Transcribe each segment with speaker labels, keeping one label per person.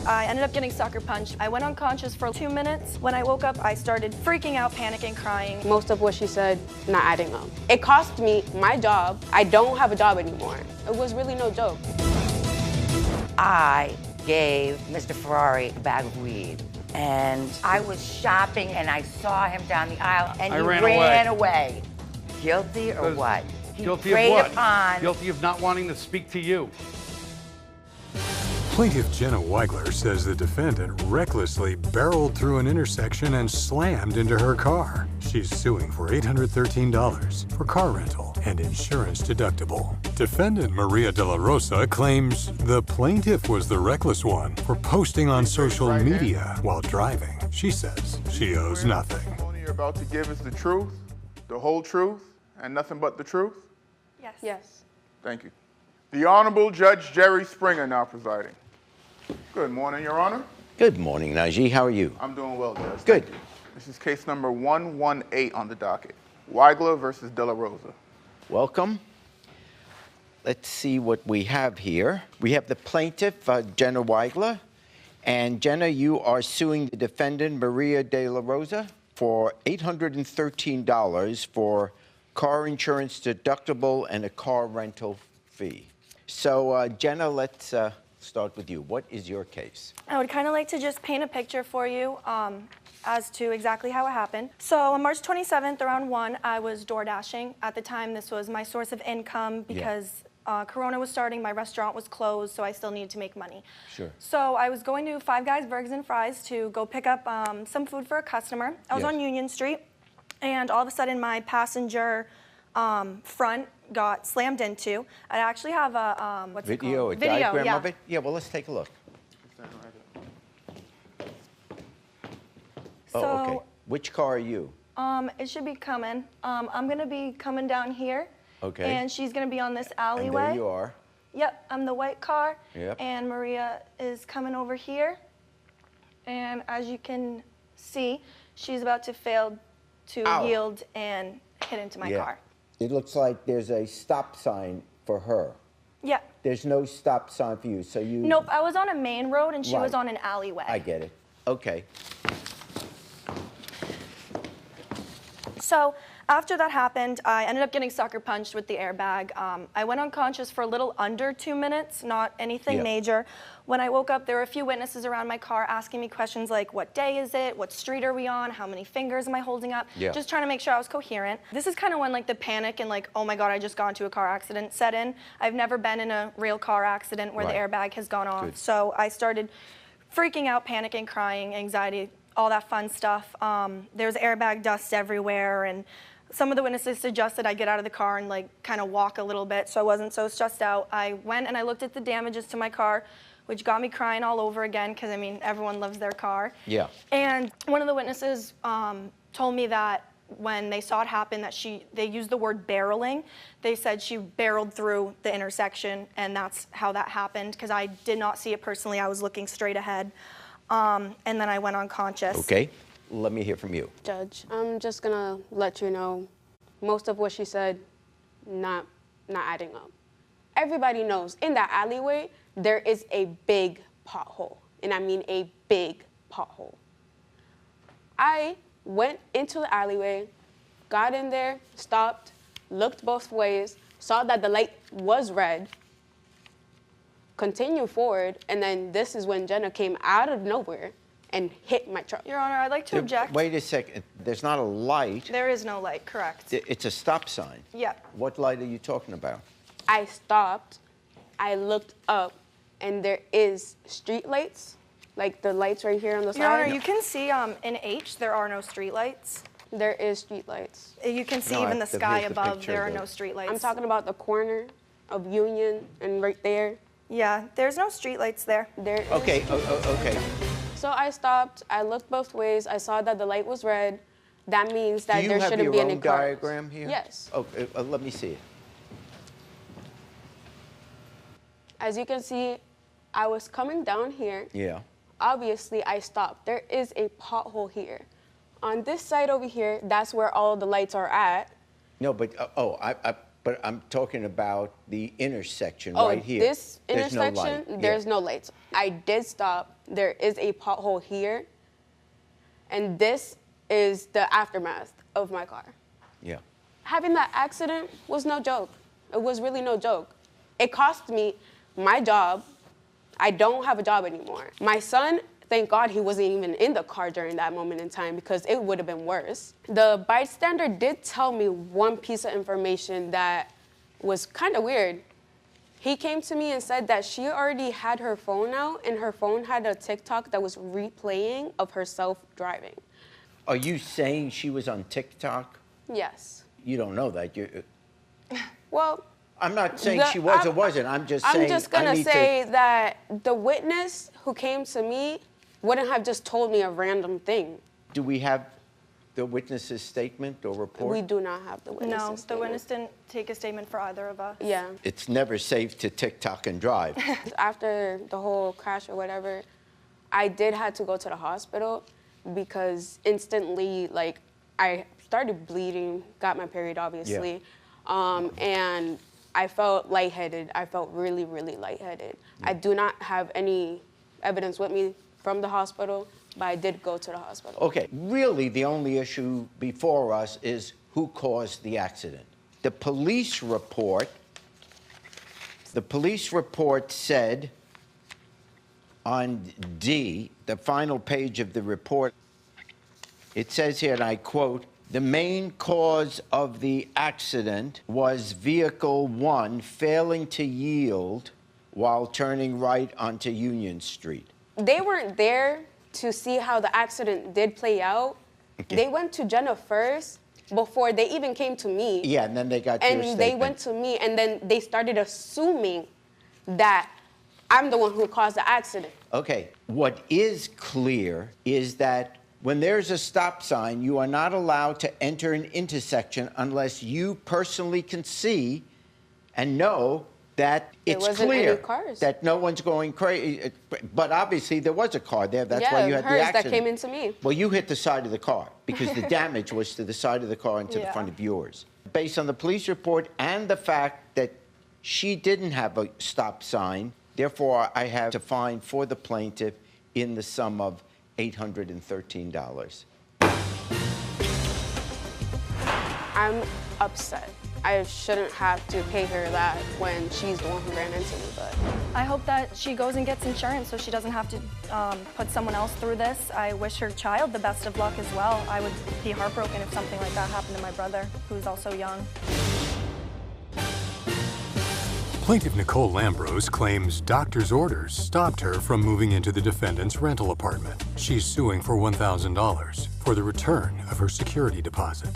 Speaker 1: I ended up getting sucker punched. I went unconscious for 2 minutes. When I woke up, I started freaking out, panicking, crying.
Speaker 2: Most of what she said, not adding up. It cost me my job. I don't have a job anymore. It was really no joke.
Speaker 3: I gave Mr. Ferrari a bag of weed. And I was shopping and I saw him down the aisle and he ran away. Guilty or what?
Speaker 4: Guilty of what? Guilty of not wanting to speak to you.
Speaker 5: Plaintiff Jenna Weigler says the defendant recklessly barreled through an intersection and slammed into her car. She's suing for $813 for car rental and insurance deductible. Defendant Maria De La Rosa claims the plaintiff was the reckless one for posting on social media while driving. She says she owes nothing.
Speaker 6: The testimony you're about to give is the truth, the whole truth, and nothing but the truth?
Speaker 1: Yes.
Speaker 2: Yes.
Speaker 6: Thank you. The Honorable Judge Jerry Springer now presiding. Good morning, Your Honor.
Speaker 7: Good morning, Najee. How are you?
Speaker 6: I'm doing well, Judge.
Speaker 7: Good.
Speaker 6: Thank you. This is case number 118 on the docket. Weigler versus De La Rosa.
Speaker 7: Welcome. Let's see what we have here. We have the plaintiff, Jenna Weigler. And Jenna, you are suing the defendant, Maria De La Rosa, for $813 for car insurance deductible and a car rental fee. So, Jenna, let's start with you. What is your case?
Speaker 1: I would kind of like to just paint a picture for you as to exactly how it happened. So on March 27th, around 1, I was door dashing. At the time, this was my source of income because Corona was starting, my restaurant was closed, so I still needed to make money.
Speaker 7: Sure.
Speaker 1: So I was going to Five Guys Burgers and Fries to go pick up some food for a customer. I was on Union Street, and all of a sudden my passenger front got slammed into. I actually have a, what's it called?
Speaker 7: A diagram of it? Yeah, well, let's take a look.
Speaker 1: So,
Speaker 7: oh, okay. Which car are you?
Speaker 1: It should be coming. I'm gonna be coming down here.
Speaker 7: Okay.
Speaker 1: And she's gonna be on this alleyway.
Speaker 7: And there you are.
Speaker 1: Yep, I'm the white car.
Speaker 7: Yep.
Speaker 1: And Maria is coming over here. And as you can see, she's about to fail to yield and hit into my car.
Speaker 7: It looks like there's a stop sign for her.
Speaker 1: Yeah.
Speaker 7: There's no stop sign for you, so you...
Speaker 1: Nope, I was on a main road and she was on an alleyway.
Speaker 7: I get it. Okay.
Speaker 1: So after that happened, I ended up getting sucker punched with the airbag. I went unconscious for a little under 2 minutes, not anything major. When I woke up, there were a few witnesses around my car asking me questions like, what day is it? What street are we on? How many fingers am I holding up? Just trying to make sure I was coherent. This is kind of when like the panic and like, oh my God, I just got into a car accident set in. I've never been in a real car accident where the airbag has gone off. So I started freaking out, panicking, crying, anxiety, all that fun stuff. There's airbag dust everywhere, and some of the witnesses suggested I get out of the car and like kind of walk a little bit so I wasn't so stressed out. I went and I looked at the damages to my car, which got me crying all over again because, I mean, everyone loves their car. Yeah. And one of the witnesses told me that when they saw it happen that they used the word barreling. They said she barreled through the intersection, and that's how that happened because I did not see it personally. I was looking straight ahead. And then I went unconscious.
Speaker 7: Okay, let me hear from you.
Speaker 2: Judge, I'm just gonna let you know, most of what she said, not adding up. Everybody knows in that alleyway, there is a big pothole, and I mean a big pothole. I went into the alleyway, got in there, stopped, looked both ways, saw that the light was red, continue forward, and then this is when Jenna came out of nowhere and hit my truck.
Speaker 1: Your Honor, I'd like to object.
Speaker 7: Wait a second. There's not a light.
Speaker 1: There is no light, correct.
Speaker 7: It's a stop sign.
Speaker 1: Yeah.
Speaker 7: What light are you talking about?
Speaker 2: I stopped, I looked up, and there is street lights, like the lights right here on the side.
Speaker 1: Your Honor, you can see in H, there are no street lights.
Speaker 2: There is street lights.
Speaker 1: You can see even the sky above, there are no street lights.
Speaker 2: I'm talking about the corner of Union and right there.
Speaker 1: Yeah, there's no street lights there.
Speaker 2: There is.
Speaker 7: Okay, okay.
Speaker 2: So I stopped, I looked both ways, I saw that the light was red. That means that there shouldn't be any cars.
Speaker 7: Do you have your own diagram here?
Speaker 2: Yes.
Speaker 7: Okay, let me see it.
Speaker 2: As you can see, I was coming down here.
Speaker 7: Yeah.
Speaker 2: Obviously, I stopped. There is a pothole here. On this side over here, that's where all the lights are at.
Speaker 7: No, but, But I'm talking about the intersection
Speaker 2: Oh,
Speaker 7: right here.
Speaker 2: this
Speaker 7: There's no
Speaker 2: intersection,
Speaker 7: light.
Speaker 2: there's
Speaker 7: Yeah.
Speaker 2: no lights. I did stop. There is a pothole here. And this is the aftermath of my car.
Speaker 7: Yeah.
Speaker 2: Having that accident was no joke. It was really no joke. It cost me my job. I don't have a job anymore. My son, thank God he wasn't even in the car during that moment in time because it would have been worse. The bystander did tell me one piece of information that was kind of weird. He came to me and said that she already had her phone out and her phone had a TikTok that was replaying of herself driving.
Speaker 7: Are you saying she was on TikTok?
Speaker 2: Yes.
Speaker 7: You don't know that.
Speaker 2: Well,
Speaker 7: I'm not saying she was or wasn't. I'm just saying.
Speaker 2: I'm just gonna say that the witness who came to me wouldn't have just told me a random thing.
Speaker 7: Do we have the witness's statement or report?
Speaker 2: We do not have the witness's
Speaker 1: No, the
Speaker 2: statement.
Speaker 1: witness didn't take a statement for either of us.
Speaker 2: Yeah.
Speaker 7: It's never safe to TikTok and drive.
Speaker 2: After the whole crash or whatever, I did have to go to the hospital because instantly, like, I started bleeding, got my period, obviously, and I felt lightheaded. I felt really, really lightheaded. I do not have any evidence with me from the hospital, but I did go to the hospital.
Speaker 7: Okay, really the only issue before us is who caused the accident. The police report said on D, the final page of the report, it says here, and I quote, "The main cause of the accident was vehicle 1 failing to yield while turning right onto Union Street."
Speaker 2: They weren't there to see how the accident did play out.
Speaker 7: Okay.
Speaker 2: They went to Jenna first before they even came to me.
Speaker 7: Yeah, and then they got your
Speaker 2: And
Speaker 7: statement.
Speaker 2: they went to me, and then they started assuming that I'm the one who caused the accident.
Speaker 7: Okay, what is clear is that when there's a stop sign, you are not allowed to enter an intersection unless you personally can see and know that
Speaker 2: There
Speaker 7: it's
Speaker 2: wasn't
Speaker 7: clear
Speaker 2: any cars.
Speaker 7: that no one's going crazy. But obviously there was a car there. That's why you had the
Speaker 2: hers
Speaker 7: accident.
Speaker 2: that came into me.
Speaker 7: Well, you hit the side of the car because the damage was to the side of the car and to the
Speaker 1: Yeah.
Speaker 7: front of yours. Based on the police report and the fact that she didn't have a stop sign, therefore I have to fine for the plaintiff in the sum of $813.
Speaker 2: I'm upset. I shouldn't have to pay her that when she's the one who ran into me, but
Speaker 1: I hope that she goes and gets insurance so she doesn't have to put someone else through this. I wish her child the best of luck as well. I would be heartbroken if something like that happened to my brother, who's also young.
Speaker 5: Plaintiff Nicole Lambrose claims doctor's orders stopped her from moving into the defendant's rental apartment. She's suing for $1,000 for the return of her security deposit.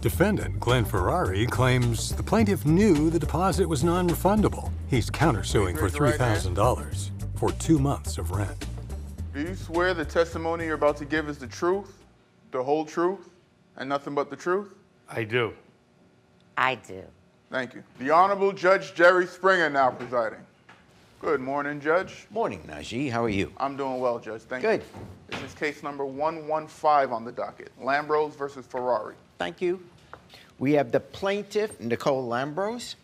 Speaker 5: Defendant Glenn Ferrari claims the plaintiff knew the deposit was non-refundable. He's countersuing for $3,000 for 2 months of rent.
Speaker 6: Do you swear the testimony you're about to give is the truth, the whole truth, and nothing but the truth?
Speaker 4: I do.
Speaker 3: I do.
Speaker 6: Thank you. The Honorable Judge Jerry Springer now presiding. Good morning, Judge.
Speaker 7: Morning, Najee. How are you?
Speaker 6: I'm doing well, Judge. Thank you.
Speaker 7: Good.
Speaker 6: This is case number 115 on the docket. Lambrose versus Ferrari.
Speaker 7: Thank you. We have the plaintiff, Nicole Lambrose.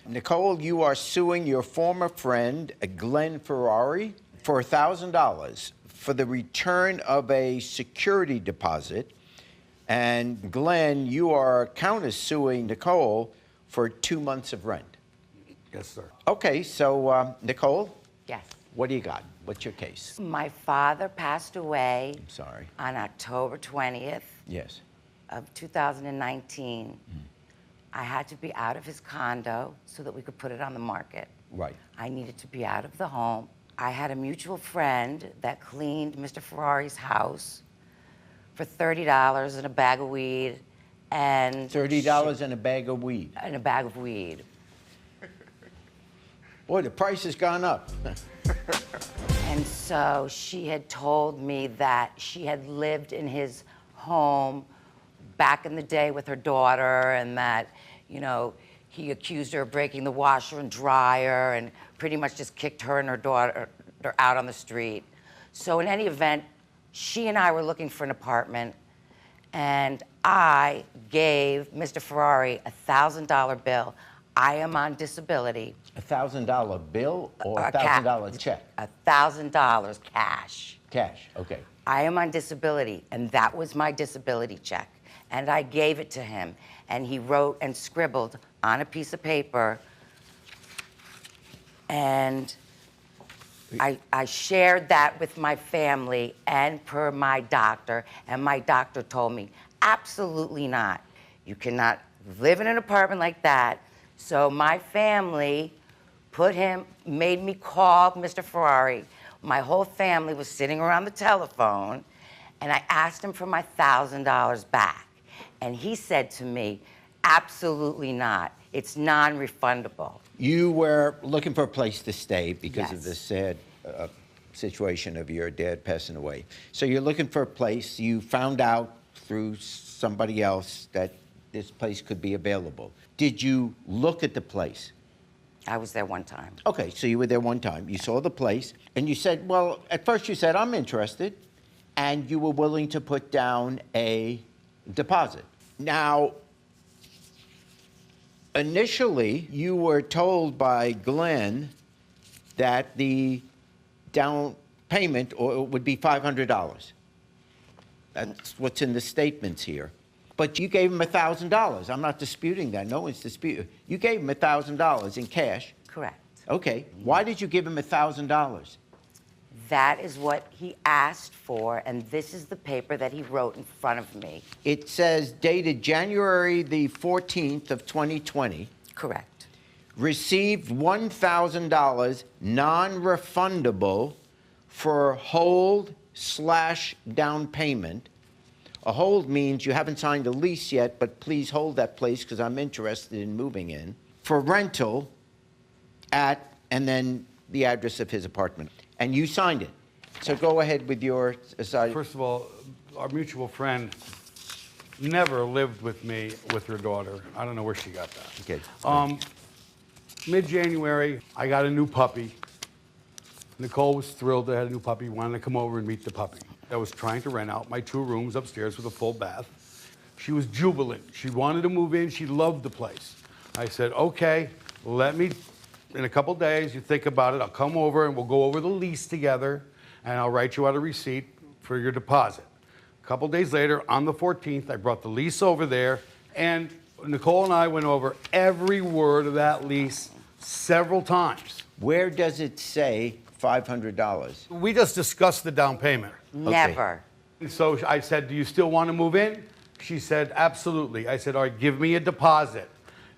Speaker 7: Nicole, you are suing your former friend, Glenn Ferrari, for $1,000 for the return of a security deposit. And Glenn, you are countersuing Nicole for 2 months of rent.
Speaker 4: Yes, sir.
Speaker 7: Okay, so Nicole,
Speaker 3: Yes.
Speaker 7: what do you got? What's your case?
Speaker 3: My father passed away
Speaker 7: I'm sorry.
Speaker 3: on October 20th
Speaker 7: Yes.
Speaker 3: of 2019. I had to be out of his condo so that we could put it on the market.
Speaker 7: Right.
Speaker 3: I needed to be out of the home. I had a mutual friend that cleaned Mr. Ferrari's house for $30 and a bag of weed and
Speaker 7: $30 and a bag of weed.
Speaker 3: and a bag of weed.
Speaker 7: Boy, the price has gone up.
Speaker 3: And so she had told me that she had lived in his home back in the day with her daughter, and that, you know, he accused her of breaking the washer and dryer and pretty much just kicked her and her daughter out on the street. So in any event, she and I were looking for an apartment, and I gave Mr. Ferrari a $1,000 bill. I am on disability.
Speaker 7: $1,000 bill or
Speaker 3: A
Speaker 7: $1,000 check?
Speaker 3: $1,000 cash.
Speaker 7: Cash, okay.
Speaker 3: I am on disability, and that was my disability check. And I gave it to him, and he wrote and scribbled on a piece of paper, and I shared that with my family and per my doctor, and my doctor told me, absolutely not. You cannot live in an apartment like that. So my family made me call Mr. Ferrari. My whole family was sitting around the telephone, and I asked him for my $1,000 back. And he said to me, absolutely not. It's non-refundable.
Speaker 7: You were looking for a place to stay because of
Speaker 3: Yes.
Speaker 7: the sad situation of your dad passing away. So you're looking for a place. You found out through somebody else that this place could be available. Did you look at the place?
Speaker 3: I was there one time.
Speaker 7: Okay, so you were there one time. You saw the place, and you said, well, at first you said, I'm interested, and you were willing to put down a deposit. Now, initially, you were told by Glenn that the down payment would be $500. That's what's in the statements here. But you gave him $1,000. I'm not disputing that. No one's disputing. You gave him $1,000 in cash.
Speaker 3: Correct.
Speaker 7: Okay. Why did you give him $1,000?
Speaker 3: That is what he asked for, and this is the paper that he wrote in front of me.
Speaker 7: It says dated January the 14th of 2020.
Speaker 3: Correct.
Speaker 7: Received $1,000 non-refundable for hold/down payment. A hold means you haven't signed a lease yet, but please hold that place because I'm interested in moving in. For rental at, and then the address of his apartment. And you signed it. So go ahead with your side.
Speaker 4: First of all, our mutual friend never lived with me with her daughter. I don't know where she got that.
Speaker 7: Okay.
Speaker 4: Mid-January, I got a new puppy. Nicole was thrilled to have a new puppy, wanted to come over and meet the puppy. I was trying to rent out my 2 rooms upstairs with a full bath. She was jubilant. She wanted to move in. She loved the place. I said, okay, let me, in a couple days, you think about it. I'll come over and we'll go over the lease together, and I'll write you out a receipt for your deposit. A couple days later, on the 14th, I brought the lease over there, and Nicole and I went over every word of that lease several times.
Speaker 7: Where does it say $500?
Speaker 4: We just discussed the down payment.
Speaker 3: Never.
Speaker 4: So I said, do you still want to move in? She said, absolutely. I said, all right, give me a deposit.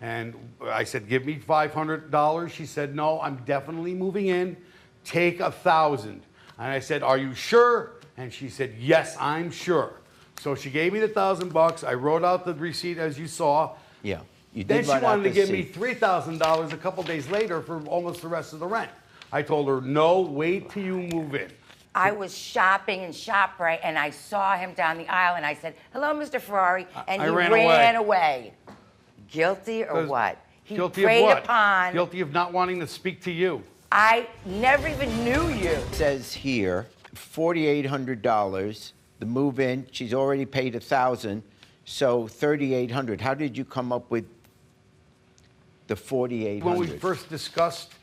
Speaker 4: And I said, give me $500. She said, no, I'm definitely moving in. Take $1,000. And I said, are you sure? And she said, yes, I'm sure. So she gave me the $1,000. I wrote out the receipt as you saw.
Speaker 7: Yeah. You did
Speaker 4: Then she
Speaker 7: write out
Speaker 4: wanted to
Speaker 7: the
Speaker 4: give me
Speaker 7: receipt.
Speaker 4: $3,000 a couple days later for almost the rest of the rent. I told her, no, wait till you move in.
Speaker 3: I was shopping in ShopRite, and I saw him down the aisle, and I said, hello, Mr. Ferrari, and
Speaker 4: I
Speaker 3: he
Speaker 4: ran
Speaker 3: away. Guilty or what? He
Speaker 4: Guilty
Speaker 3: preyed
Speaker 4: of what?
Speaker 3: upon.
Speaker 4: Guilty of not wanting to speak to you.
Speaker 3: I never even knew you.
Speaker 7: It says here, $4,800, the move-in. She's already paid $1,000, so $3,800. How did you come up with the $4,800?
Speaker 4: When we first discussed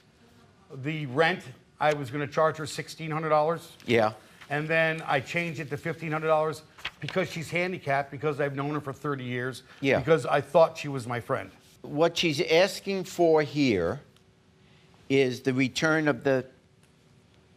Speaker 4: the rent, I was going to charge her $1,600.
Speaker 7: Yeah.
Speaker 4: And then I changed it to $1,500 because she's handicapped, because I've known her for 30 years.
Speaker 7: Yeah.
Speaker 4: Because I thought she was my friend.
Speaker 7: What she's asking for here is the return of the,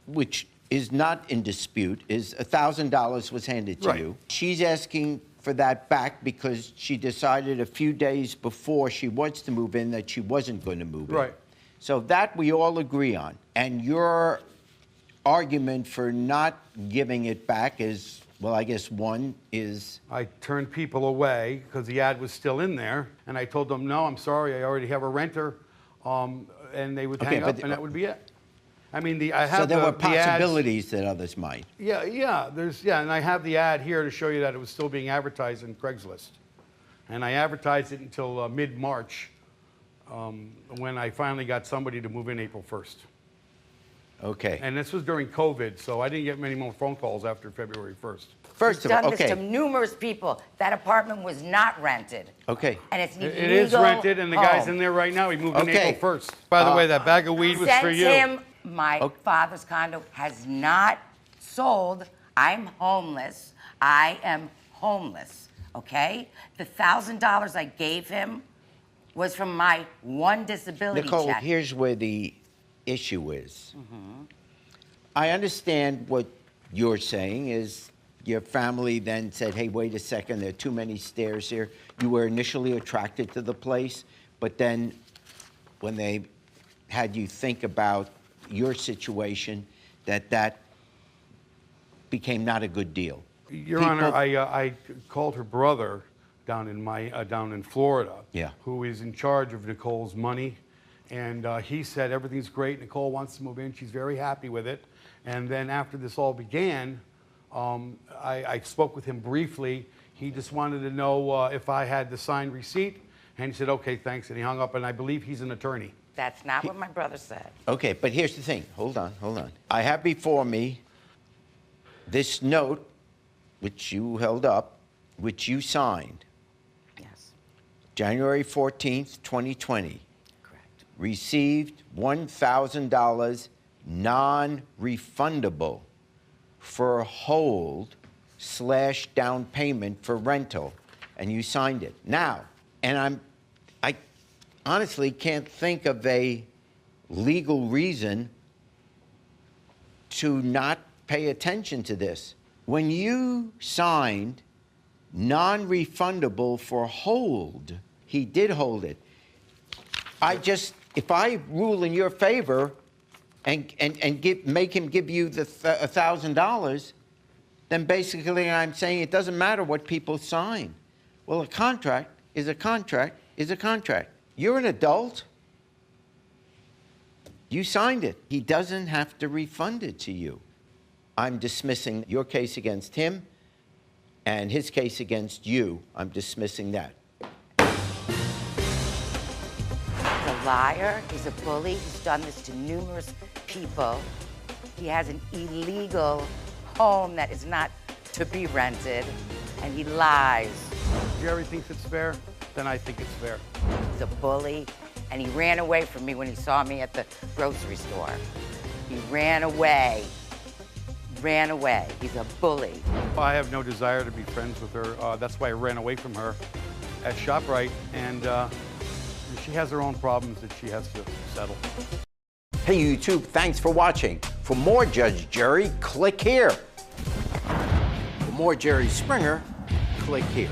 Speaker 7: which is not in dispute, is $1,000 was handed to
Speaker 4: Right.
Speaker 7: you. She's asking for that back because she decided a few days before she wants to move in that she wasn't going to move in.
Speaker 4: Right.
Speaker 7: So that we all agree on. And your argument for not giving it back is, well, I guess one is...
Speaker 4: I turned people away because the ad was still in there. And I told them, no, I'm sorry, I already have a renter. And they would
Speaker 7: Okay,
Speaker 4: hang up,
Speaker 7: but-
Speaker 4: and that would be it. I mean, I have
Speaker 7: So there were
Speaker 4: the ads.
Speaker 7: possibilities that others might.
Speaker 4: Yeah, and I have the ad here to show you that it was still being advertised in Craigslist. And I advertised it until mid-March, when I finally got somebody to move in April 1st.
Speaker 7: Okay.
Speaker 4: And this was during COVID, so I didn't get many more phone calls after February 1st.
Speaker 7: First of all,
Speaker 3: Done this to
Speaker 7: okay.
Speaker 3: numerous people. That apartment was not rented.
Speaker 7: Okay.
Speaker 3: And it's an
Speaker 4: It
Speaker 3: illegal
Speaker 4: is rented, and the guy's
Speaker 3: home.
Speaker 4: in there right now. He moved in
Speaker 7: Okay.
Speaker 4: April 1st. By the way, that bag of weed was
Speaker 3: Sent
Speaker 4: for you.
Speaker 3: him. My
Speaker 7: Okay.
Speaker 3: father's condo has not sold. I'm homeless. I am homeless, okay? The $1,000 I gave him was from my one disability
Speaker 7: Nicole,
Speaker 3: check.
Speaker 7: here's where the issue is. I understand what you're saying is your family then said, hey, wait a second, there are too many stairs here. You were initially attracted to the place, but then when they had you think about your situation, that became not a good deal.
Speaker 4: Your Honor, I called her brother down in Florida,
Speaker 7: Yeah.
Speaker 4: who is in charge of Nicole's money, and he said everything's great. Nicole wants to move in. She's very happy with it. And then after this all began, I spoke with him briefly. He just wanted to know if I had the signed receipt, and he said, okay, thanks, and he hung up, and I believe he's an attorney.
Speaker 3: That's not what my brother said.
Speaker 7: Okay, but here's the thing. Hold on. I have before me this note, which you held up, which you signed,
Speaker 3: Yes,
Speaker 7: January 14th, 2020.
Speaker 3: correct.
Speaker 7: Received $1,000 non-refundable for hold/down payment for rental, and you signed it. Now, and I honestly can't think of a legal reason to not pay attention to this. When you signed non-refundable for hold, he did hold it. If I rule in your favor and make him give you the $1,000, then basically I'm saying it doesn't matter what people sign. Well, a contract is a contract is a contract. You're an adult. You signed it. He doesn't have to refund it to you. I'm dismissing your case against him and his case against you. I'm dismissing that.
Speaker 3: He's a liar. He's a bully. He's done this to numerous people. He has an illegal home that is not to be rented, and he lies.
Speaker 4: If Jerry thinks it's fair, then I think it's fair.
Speaker 3: He's a bully, and he ran away from me when he saw me at the grocery store. He ran away. Ran away. He's a bully.
Speaker 4: I have no desire to be friends with her. That's why I ran away from her at ShopRite, and she has her own problems that she has to settle.
Speaker 7: Hey YouTube, thanks for watching. For more Judge Jerry, click here. For more Jerry Springer, click here.